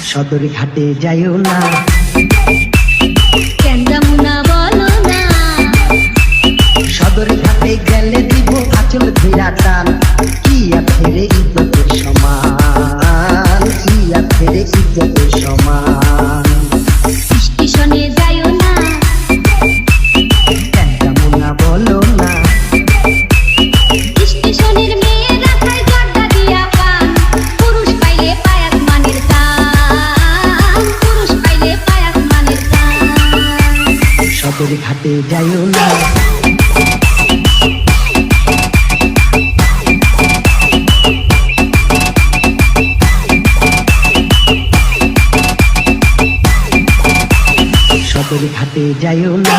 সদর ঘাটে যাইও না, কেন যাবো না বলো না, সদর ঘাটে গেলে দিব আঁচল ধীরা টান, কি আছে রে ইজ্জতের সমান, কি আছে রে ইজ্জতের সমান। স্টেশনে যাইও না, কেন যাবো না বলো না, স্টেশনের মেয়েরা খায় জর্দা দিয়া পান, পুরুষ পাইলে পায় আসমানের দান, পুরুষ পাইলে পায় আসমানের দান। সদর ঘাটে যাইও না, সদর ঘাটে যাইও না।